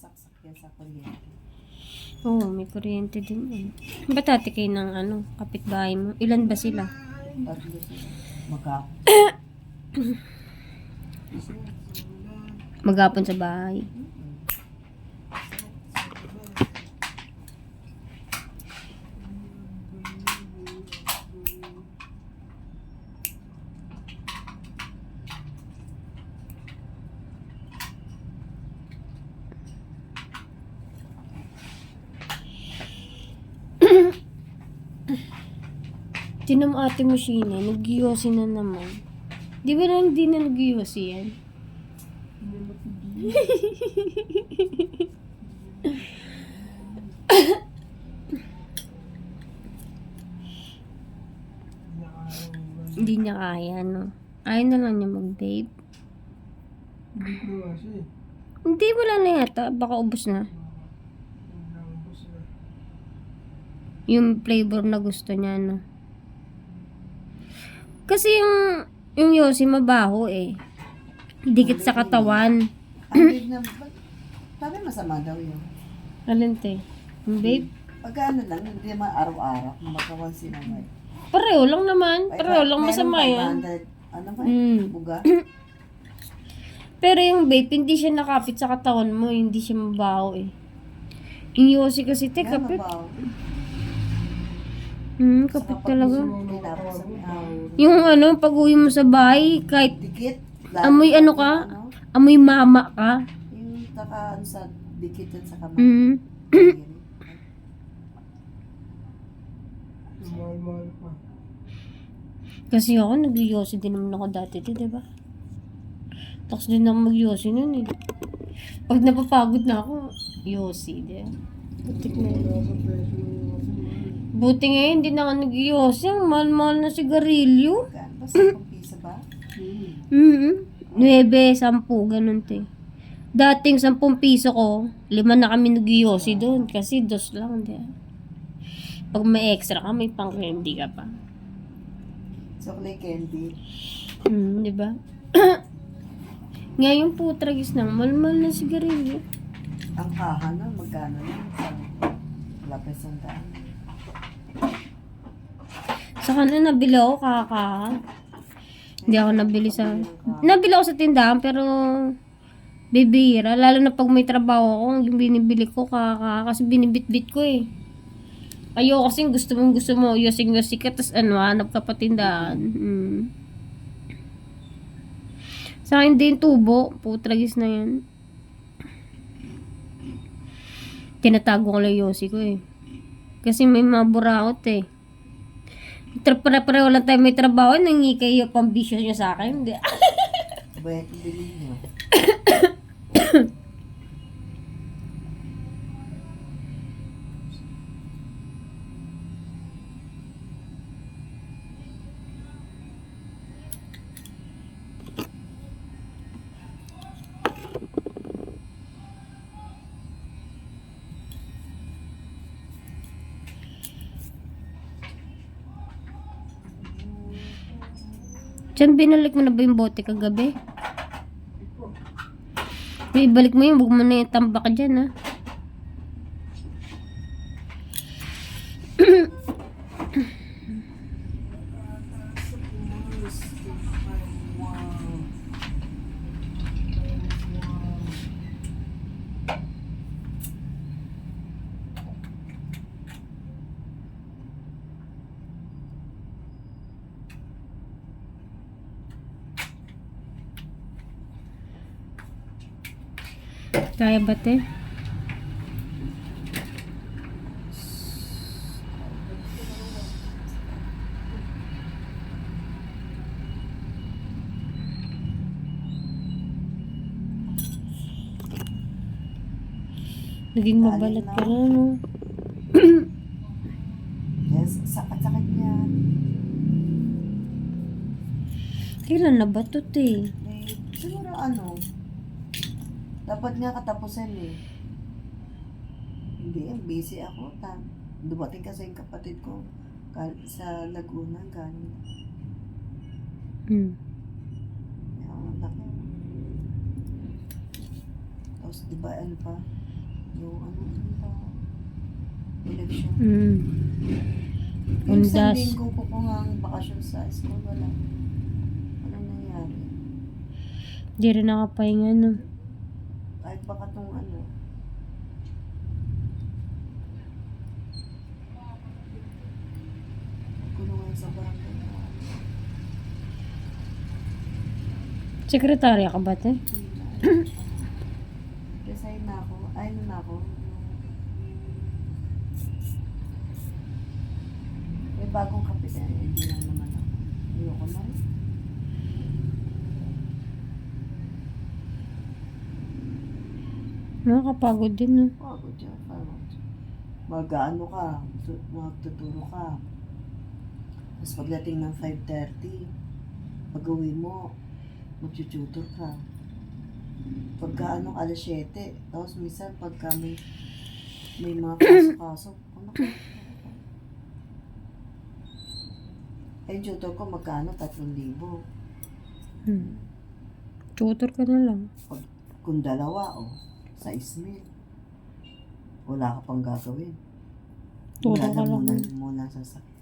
nakasaksak yan sa kuryente. Oo, may kuryente din eh. Ba't ate kayo ng kapitbahay mo? Ilan ba sila? Tatlo sila. Magkapon. Maghapon sa bahay. Tinan mo ate mo Sheena, nag-yosi na naman. Di ba lang di na nag-yosi yan? Hindi niya kaya, no? Ayaw na lang niya mag-vape. Hindi ko kasi. Hindi, wala na yata. Baka ubos na. Yung flavor na gusto niya, no? Kasi yung yosi mabaho eh. Dikit sa katawan. Ang na, sabi masama daw yun. Alin te? Yung vape? Pagka ano lang, hindi naman araw-araw, makawan sila may. Pareho lang naman. Pareho lang masama yan. 500, ano ba? Buga? Pero yung vape, hindi siya nakapit sa katawan mo. Hindi siya mabaho eh. Yung yosi kasi te, Yan, kapit. mabaw. Kapit talaga. Tinapos ang Yung pag-uwi mo sa bahay, kahit dikit. amoy ano ka, amoy mama ka. Yung taka ano sa dikit yan sa kamay. Mahal-mahal pa. Kasi ako, nag-yosi din naman ako dati, di ba? Tapos din ako mag-yosi nun eh. Pag napapagod na ako, yosi, di ba? Butik na yun. Nasa presyo ng Buti ngayon, hindi na ako nag-yosi. Ang mahal-mahal na sigarilyo. Basta 10 piso ba? 9, 10, ganun te. Dating 10 piso ko, 5 na kami nag-yosi doon. Kasi 2 lang, di ba? Pag may extra ka, may pang candy ka pa. Chocolate candy. Di ba? Ngayon po, tragis ng mahal-mahal na sigarilyo. Ang kaha na, magkano na? Lapis ang daan. Sa kanila nabili ako kaka. Hindi ako nabili sa... Nabili ako sa tindahan pero bibihira. Lalo na pag may trabaho ako, yung binibili ko kaka. Kasi binibitbit ko eh. Ayoko kasi gusto mo yosing-yosi ka tapos hanap ka pa tindahan. Sa akin din tubo. Putragis na yan. Tinatago ko lang yosi ko eh. Kasi may mga buraot eh. Pareho lang tayo may trabaho. Nangi kayo pambisyo nyo sa akin. Hindi. Bayat bilhin nyo. Diyan binalik mo na ba yung bote kagabi? Ibalik mo yun. Huwag mo na itamba ka dyan ha. Kaya ba te? Naging mabalat ka na, no? Yes, sakit-sakit niya. Kailan na ba to, te? Siguro dapat nga katapusan eh. Hindi, busy ako. Dumating kasi yung kapatid ko sa Laguna, galing. Ang laki. Tapos, di ba, ano pa? Yung ano pa? Election. Yung isang Undas. linggo ko nga ang bakasyon sa school, wala. Walang nangyari. Di rin nakapahinga, no? Kahit baka tong ano. Kulungan sa barangay. Sekretarya ka ba, te? Resign na ako. Ay, ano na ako. May bagong kapitan. Hindi na naman ako. Ayoko na rin. Nakakapagod din, no? Pagod yan. Mag-ano ka. Magtuturo ka. Tapos pagdating ng 5:30, pag-uwi mo, mag-tutor ka. Pagka ano, alas 7. Tapos minsan pagka may mga pasok-pasok, ano ka? Ay, yung tutor ko magkano? 3,000. Tutor ka na lang. Kung dalawa, 6,000. Wala ka pang gagawin. Turo Wala ka na lang. muna sa sakit.